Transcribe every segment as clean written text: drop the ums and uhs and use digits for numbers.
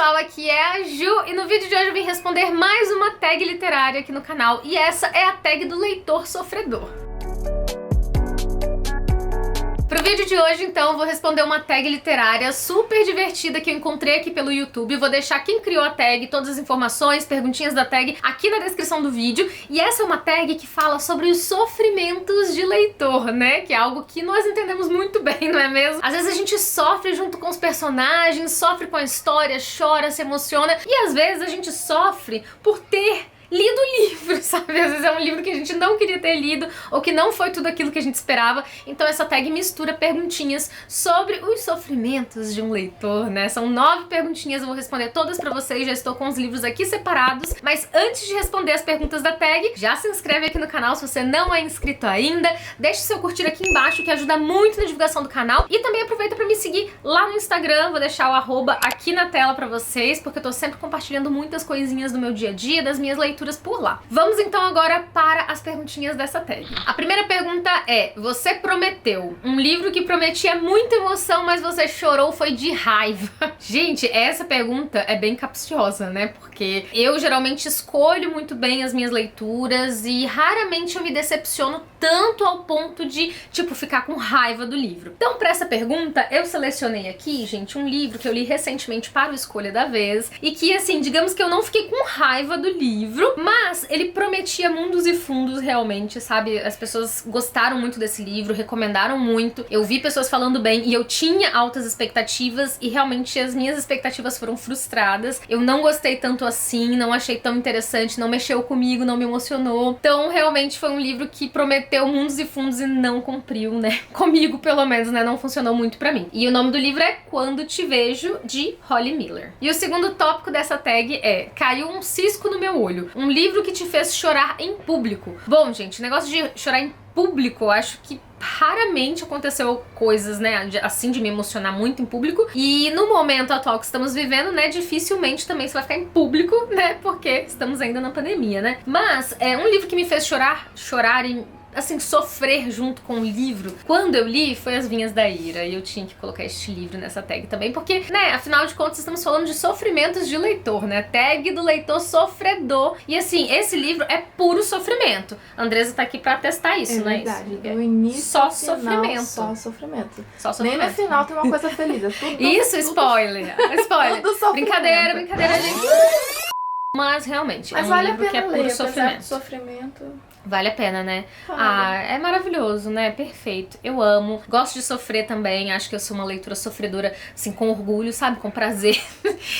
pessoal, aqui é a Ju e no vídeo de hoje eu vim responder mais uma tag literária aqui no canal e essa é a tag do leitor sofredor. Pro vídeo de hoje, então, eu vou responder uma tag literária super divertida que eu encontrei aqui pelo YouTube. Vou deixar quem criou a tag, todas as informações, perguntinhas da tag aqui na descrição do vídeo. E essa é uma tag que fala sobre os sofrimentos de leitor, né? Que é algo que nós entendemos muito bem, não é mesmo? Às vezes a gente sofre junto com os personagens, sofre com a história, chora, se emociona. E às vezes a gente sofre por ter lido o livro, sabe? Às vezes é um livro que a gente não queria ter lido ou que não foi tudo aquilo que a gente esperava. Então essa tag mistura perguntinhas sobre os sofrimentos de um leitor, né? São 9 perguntinhas, eu vou responder todas pra vocês, já estou com os livros aqui separados. Mas antes de responder as perguntas da tag, já se inscreve aqui no canal se você não é inscrito ainda. Deixe seu curtir aqui embaixo que ajuda muito na divulgação do canal. E também aproveita pra me seguir lá no Instagram, vou deixar o arroba aqui na tela pra vocês, porque eu tô sempre compartilhando muitas coisinhas do meu dia a dia, das minhas leituras por lá. Vamos então agora para as perguntinhas dessa tag. A primeira pergunta é: você prometeu um livro que prometia muita emoção, mas você chorou foi de raiva? Gente, essa pergunta é bem capciosa, né? Porque eu geralmente escolho muito bem as minhas leituras e raramente eu me decepciono tanto ao ponto de, tipo, ficar com raiva do livro. Então, para essa pergunta, eu selecionei aqui, gente, um livro que eu li recentemente para o Escolha da Vez e que, assim, digamos que eu não fiquei com raiva do livro, mas ele prometia mundos e fundos realmente, sabe? As pessoas gostaram muito desse livro, recomendaram muito. Eu vi pessoas falando bem e eu tinha altas expectativas e realmente as minhas expectativas foram frustradas. Eu não gostei tanto assim, não achei tão interessante, não mexeu comigo, não me emocionou. Então, realmente foi um livro que prometeu mundos e fundos e não cumpriu, né? Comigo, pelo menos, né? Não funcionou muito pra mim. E o nome do livro é Quando Te Vejo, de Holly Miller. E o segundo tópico dessa tag é: caiu um cisco no meu olho. Um livro que te fez chorar em público. Bom, gente, o negócio de chorar em público, eu acho que raramente aconteceu coisas, né, assim, de me emocionar muito em público. E no momento atual que estamos vivendo, né, dificilmente também você vai ficar em público, né, porque estamos ainda na pandemia, né. Mas é um livro que me fez chorar e assim, sofrer junto com o livro, quando eu li, foi As Vinhas da Ira. E eu tinha que colocar este livro nessa tag também, porque, né, afinal de contas, estamos falando de sofrimentos de leitor, né? Tag do leitor sofredor. E assim, esse livro é puro sofrimento. A Andressa tá aqui pra testar isso, não é isso? Do início só ao final, sofrimento. Só sofrimento. Só sofrimento. Nem no final tem uma coisa feliz. É tudo, isso, tudo, spoiler. Spoiler. Tudo sofrimento. Brincadeira, gente. Mas realmente, mas é um vale livro a pena que é puro ler, sofrimento. Sofrimento. Vale a pena, né? Vale. Ah, é maravilhoso, né? Perfeito. Eu amo. Gosto de sofrer também. Acho que eu sou uma leitora sofredora, assim, com orgulho, sabe? Com prazer.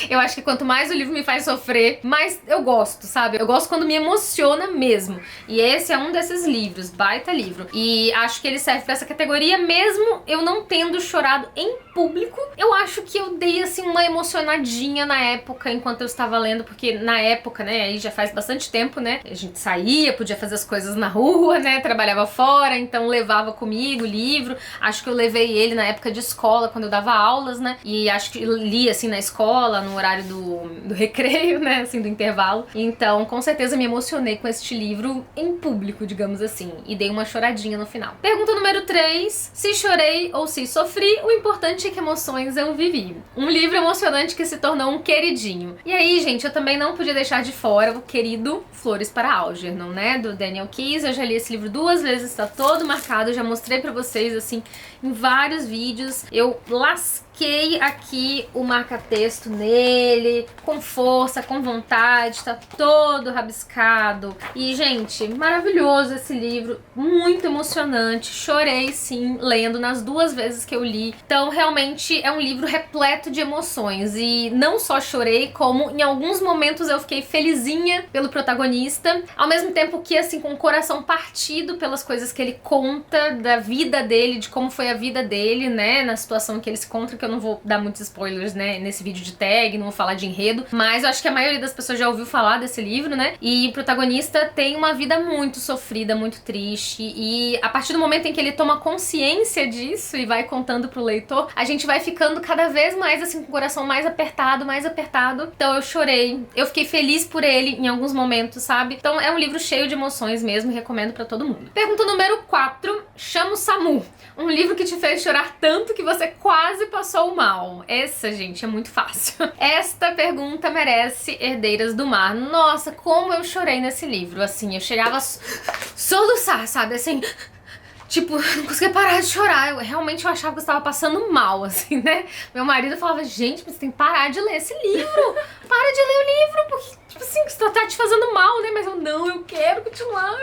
Eu acho que quanto mais o livro me faz sofrer, mais eu gosto, sabe? Eu gosto quando me emociona mesmo. E esse é um desses livros. Baita livro. E acho que ele serve pra essa categoria, mesmo eu não tendo chorado em público. Eu acho que eu dei, assim, uma emocionadinha na época, enquanto eu estava lendo, porque na época, né, aí já faz bastante tempo, né? A gente saía, podia fazer as coisas na rua, né, trabalhava fora, então levava comigo o livro. Acho que eu levei ele na época de escola, quando eu dava aulas, né, e acho que eu li, assim, na escola, no horário do recreio, né, assim, do intervalo. Então, com certeza me emocionei com este livro em público, digamos assim, e dei uma choradinha no final. Pergunta número 3, se chorei ou se sofri, o importante é que emoções eu vivi. Um livro emocionante que se tornou um queridinho. E aí, gente, eu também não podia deixar de fora o querido Flores para Algernon, né, do Daniel Keyes. Eu já li esse livro 2 vezes, está todo marcado, eu já mostrei pra vocês, assim, em vários vídeos. Eu lasquei aqui o marca-texto nele, com força, com vontade, tá todo rabiscado. E, gente, maravilhoso esse livro, muito emocionante, chorei sim, lendo nas 2 vezes que eu li. Então, realmente, é um livro repleto de emoções, e não só chorei, como em alguns momentos eu fiquei felizinha pelo protagonista, ao mesmo tempo que, assim, com o coração partido pelas coisas que ele conta da vida dele, de como foi a vida dele, né, na situação que ele se encontra, que eu não vou dar muitos spoilers, né, nesse vídeo de tag, não vou falar de enredo, mas eu acho que a maioria das pessoas já ouviu falar desse livro, né, e o protagonista tem uma vida muito sofrida, muito triste, e a partir do momento em que ele toma consciência disso e vai contando pro leitor, a gente vai ficando cada vez mais, assim, com o coração mais apertado, então eu chorei, eu fiquei feliz por ele em alguns momentos, sabe, então é um livro cheio de emoções mesmo, recomendo pra todo mundo. Pergunta número 4, Chama o Samu. Um livro que te fez chorar tanto que você quase passou passou mal? Essa, gente, é muito fácil. Esta pergunta merece Herdeiras do Mar. Nossa, como eu chorei nesse livro, assim, eu chegava a soluçar, sabe, assim... Tipo, não conseguia parar de chorar. Eu achava que eu estava passando mal, assim, né? Meu marido falava, gente, mas você tem que parar de ler esse livro. Para de ler o livro, porque, tipo assim, isso tá te fazendo mal, né? Mas eu, não, eu quero continuar.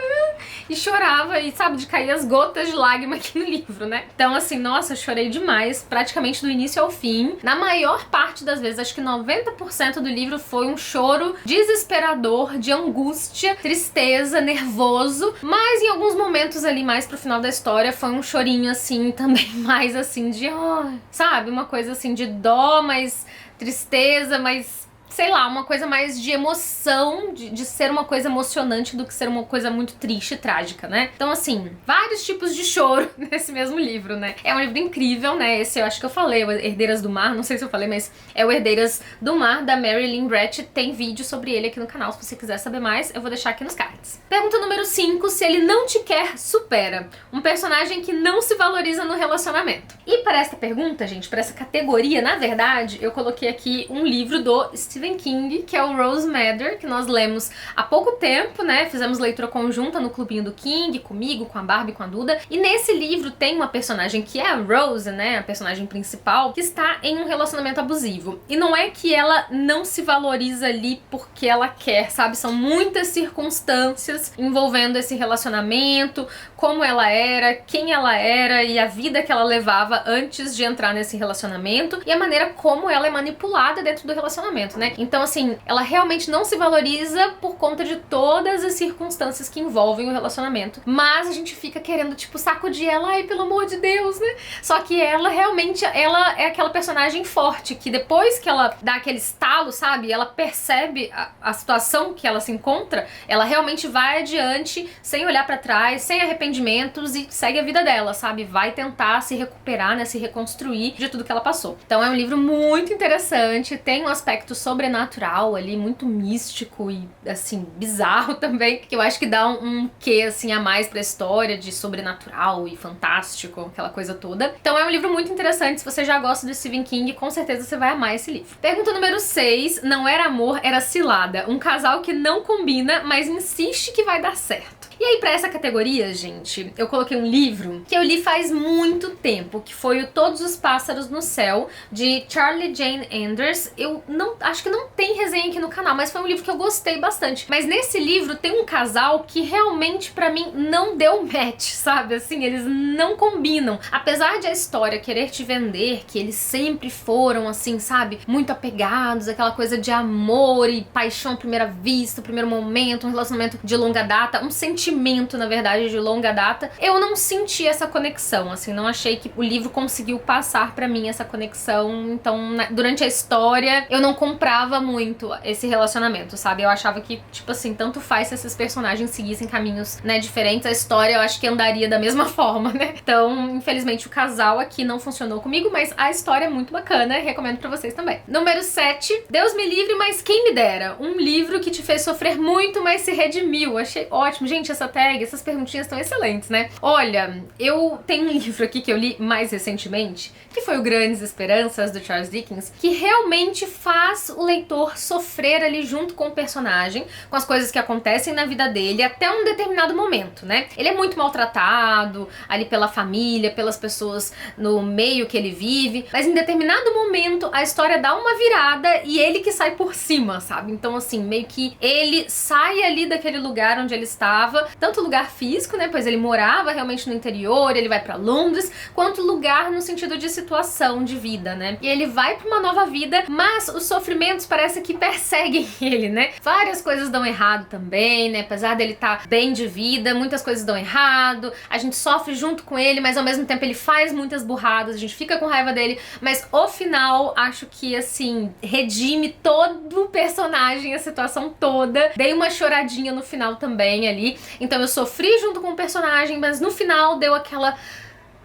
E chorava, e sabe, de cair as gotas de lágrima aqui no livro, né? Então, assim, nossa, eu chorei demais, praticamente do início ao fim. Na maior parte das vezes, acho que 90% do livro foi um choro desesperador, de angústia, tristeza, nervoso. Mas em alguns momentos ali, mais pro final da história, foi um chorinho, assim, também mais, assim, de... Oh, sabe? Uma coisa, assim, de dó, mas tristeza, mas... sei lá, uma coisa mais de emoção, de ser uma coisa emocionante do que ser uma coisa muito triste e trágica, né? Então, assim, vários tipos de choro nesse mesmo livro, né? É um livro incrível, né? Esse eu acho que eu falei, o Herdeiras do Mar, não sei se eu falei, mas é o Herdeiras do Mar, da Marilyn Brett. Tem vídeo sobre ele aqui no canal, se você quiser saber mais, eu vou deixar aqui nos cards. Pergunta número 5, se ele não te quer, supera. Um personagem que não se valoriza no relacionamento. E para essa pergunta, gente, para essa categoria, na verdade, eu coloquei aqui um livro do Stephen King, que é o Rose Madder, que nós lemos há pouco tempo, né? Fizemos leitura conjunta no Clubinho do King, comigo, com a Barbie, com a Duda. E nesse livro tem uma personagem que é a Rose, né? A personagem principal, que está em um relacionamento abusivo. E não é que ela não se valoriza ali porque ela quer, sabe? São muitas circunstâncias envolvendo esse relacionamento, como ela era, quem ela era e a vida que ela levava antes de entrar nesse relacionamento e a maneira como ela é manipulada dentro do relacionamento, né? Então, assim, ela realmente não se valoriza por conta de todas as circunstâncias que envolvem o relacionamento. Mas a gente fica querendo, tipo, sacudir ela, ai, pelo amor de Deus, né? Só que ela realmente, ela é aquela personagem forte que depois que ela dá aquele estalo, sabe? Ela percebe a situação que ela se encontra, ela realmente vai adiante, sem olhar pra trás, sem arrependimentos e segue a vida dela, sabe? Vai tentar se recuperar, né? Se reconstruir de tudo que ela passou. Então é um livro muito interessante, tem um aspecto sobrenatural ali, muito místico e, assim, bizarro também, que eu acho que dá um quê, assim, a mais pra história de sobrenatural e fantástico, aquela coisa toda. Então é um livro muito interessante, se você já gosta do Stephen King, com certeza você vai amar esse livro. Pergunta número 6, não era amor, era cilada. Um casal que não combina, mas insiste que vai dar certo. E aí, pra essa categoria, gente, eu coloquei um livro que eu li faz muito tempo, que foi o Todos os Pássaros no Céu, de Charlie Jane Anders. Eu não acho que não tem resenha aqui no canal, mas foi um livro que eu gostei bastante. Mas nesse livro tem um casal que realmente, pra mim, não deu match, sabe? Assim, eles não combinam. Apesar de a história querer te vender que eles sempre foram, assim, sabe? Muito apegados, aquela coisa de amor e paixão à primeira vista, o primeiro momento, um relacionamento de longa data, um sentimento, na verdade, de longa data, eu não senti essa conexão, assim, não achei que o livro conseguiu passar pra mim essa conexão, então, durante a história, eu não comprava muito esse relacionamento, sabe? Eu achava que, tipo assim, tanto faz se esses personagens seguissem caminhos, né, diferentes, a história eu acho que andaria da mesma forma, né? Então, infelizmente, o casal aqui não funcionou comigo, mas a história é muito bacana, recomendo pra vocês também. Número 7, Deus me livre, mas quem me dera? Um livro que te fez sofrer muito, mas se redimiu. Achei ótimo. Gente, essa tag, essas perguntinhas estão excelentes, né? Olha, eu tenho um livro aqui que eu li mais recentemente, que foi o Grandes Esperanças, do Charles Dickens, que realmente faz o leitor sofrer ali junto com o personagem, com as coisas que acontecem na vida dele, até um determinado momento, né? Ele é muito maltratado ali pela família, pelas pessoas no meio que ele vive, mas em determinado momento a história dá uma virada e ele que sai por cima, sabe? Então, assim, meio que ele sai ali daquele lugar onde ele estava, tanto lugar físico, né, pois ele morava realmente no interior, ele vai pra Londres, quanto lugar no sentido de situação de vida, né? E ele vai pra uma nova vida, mas os sofrimentos parece que perseguem ele, né? Várias coisas dão errado também, né? Apesar dele estar bem de vida, muitas coisas dão errado, a gente sofre junto com ele, mas ao mesmo tempo ele faz muitas burradas, a gente fica com raiva dele, mas o final, acho que, assim, redime todo o personagem, a situação toda. Dei uma choradinha no final também ali, então eu sofri junto com o personagem, mas no final deu aquela...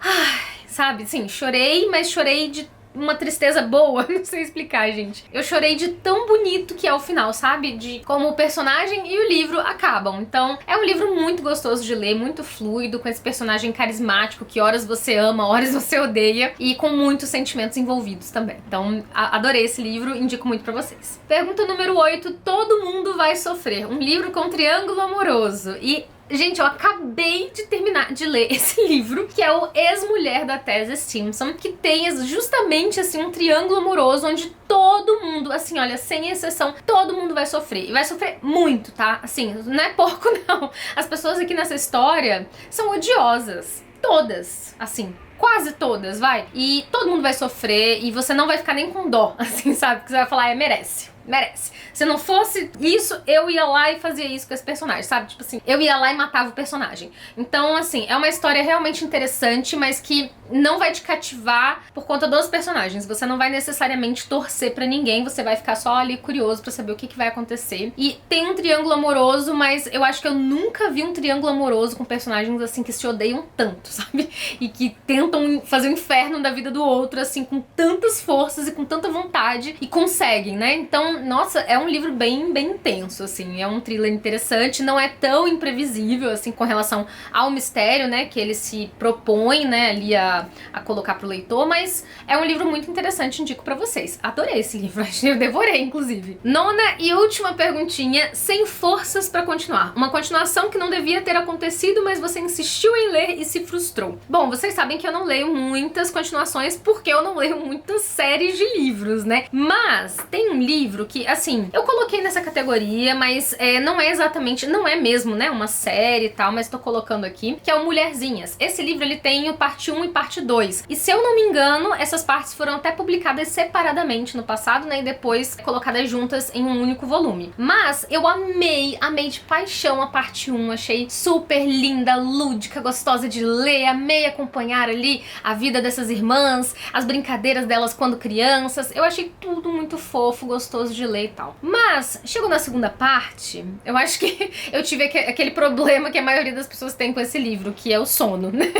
Ai, sabe, sim, chorei, mas chorei de uma tristeza boa, não sei explicar, gente. Eu chorei de tão bonito que é o final, sabe? De como o personagem e o livro acabam. Então, é um livro muito gostoso de ler, muito fluido, com esse personagem carismático que horas você ama, horas você odeia, e com muitos sentimentos envolvidos também. Então, adorei esse livro, indico muito pra vocês. Pergunta número 8, Todo Mundo Vai Sofrer, um livro com triângulo amoroso. E gente, eu acabei de terminar de ler esse livro, que é o Ex-Mulher da Tessa Simpson, que tem justamente, assim, um triângulo amoroso onde todo mundo, assim, olha, sem exceção, todo mundo vai sofrer. E vai sofrer muito, tá? Assim, não é pouco, não. As pessoas aqui nessa história são odiosas. Todas, assim. Quase todas, vai. E todo mundo vai sofrer e você não vai ficar nem com dó, assim, sabe? Porque você vai falar, merece. Merece. Se não fosse isso, eu ia lá e fazia isso com esse personagem, sabe? Tipo assim, eu ia lá e matava o personagem. Então, assim, é uma história realmente interessante, mas que não vai te cativar por conta dos personagens. Você não vai necessariamente torcer pra ninguém, você vai ficar só ali curioso pra saber o que vai acontecer. E tem um triângulo amoroso, mas eu acho que eu nunca vi um triângulo amoroso com personagens, assim, que se odeiam tanto, sabe? E que tentam fazer o inferno da vida do outro, assim, com tantas forças e com tanta vontade, e conseguem, né? Então, nossa, é um livro bem intenso, assim, é um thriller interessante, não é tão imprevisível, assim, com relação ao mistério, né, que ele se propõe, né, ali a colocar pro leitor, mas é um livro muito interessante, indico pra vocês. Adorei esse livro, eu devorei, inclusive. Nona e última perguntinha, Sem Forças pra Continuar. Uma continuação que não devia ter acontecido, mas você insistiu em ler e se frustrou. Bom, vocês sabem que eu não leio muitas continuações porque eu não leio muitas séries de livros, né, mas tem um livro que, assim, eu coloquei nessa categoria, mas não é exatamente, não é mesmo, né, uma série e tal, mas tô colocando aqui, que é o Mulherzinhas. Esse livro, ele tem o parte 1 e parte 2. E se eu não me engano, essas partes foram até publicadas separadamente no passado, né, e depois colocadas juntas em um único volume. Mas eu amei de paixão a parte 1, achei super linda, lúdica, gostosa de ler, amei acompanhar ali a vida dessas irmãs, as brincadeiras delas quando crianças, eu achei tudo muito fofo, gostoso de ler e tal. Mas, chegou na segunda parte, eu acho que eu tive aquele problema que a maioria das pessoas tem com esse livro, que é o sono, né?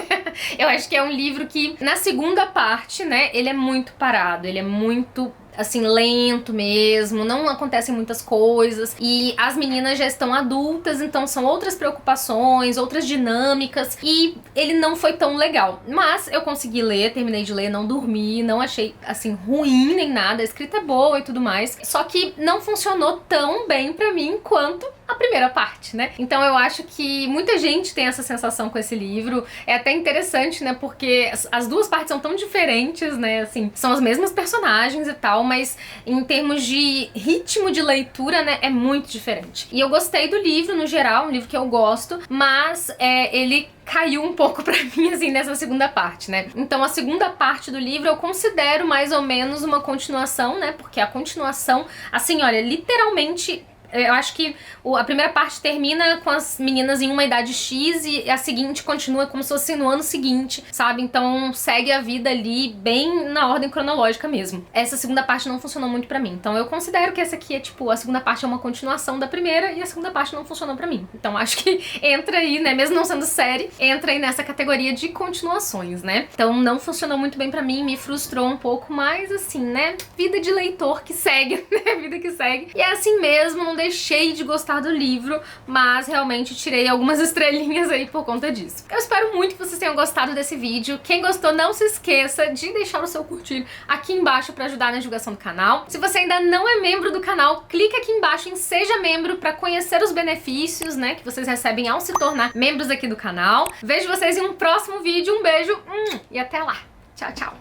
Eu acho que é um livro que, na segunda parte, né, ele é muito parado, ele é muito, assim, lento mesmo, não acontecem muitas coisas, e as meninas já estão adultas, então são outras preocupações, outras dinâmicas, e ele não foi tão legal. Mas eu consegui ler, terminei de ler, não dormi, não achei, assim, ruim nem nada, a escrita é boa e tudo mais, só que não funcionou tão bem pra mim quanto a primeira parte, né? Então eu acho que muita gente tem essa sensação com esse livro. É até interessante, né? Porque as duas partes são tão diferentes, né? Assim, são as mesmas personagens e tal, mas em termos de ritmo de leitura, né? É muito diferente. E eu gostei do livro, no geral, um livro que eu gosto, mas ele caiu um pouco pra mim, assim, nessa segunda parte, né? Então a segunda parte do livro eu considero mais ou menos uma continuação, né? Porque a continuação, assim, olha, literalmente... Eu acho que a primeira parte termina com as meninas em uma idade X e a seguinte continua como se fosse no ano seguinte, sabe? Então segue a vida ali bem na ordem cronológica mesmo. Essa segunda parte não funcionou muito pra mim. Então eu considero que essa aqui é tipo, a segunda parte é uma continuação da primeira e a segunda parte não funcionou pra mim. Então acho que entra aí, né? Mesmo não sendo série, entra aí nessa categoria de continuações, né? Então não funcionou muito bem pra mim, me frustrou um pouco, mas assim, né? Vida de leitor que segue, né? Vida que segue. E é assim mesmo, não deixei de gostar do livro, mas realmente tirei algumas estrelinhas aí por conta disso. Eu espero muito que vocês tenham gostado desse vídeo. Quem gostou, não se esqueça de deixar o seu curtir aqui embaixo pra ajudar na divulgação do canal. Se você ainda não é membro do canal, clique aqui embaixo em Seja Membro pra conhecer os benefícios, né, que vocês recebem ao se tornar membros aqui do canal. Vejo vocês em um próximo vídeo. Um beijo e até lá. Tchau, tchau.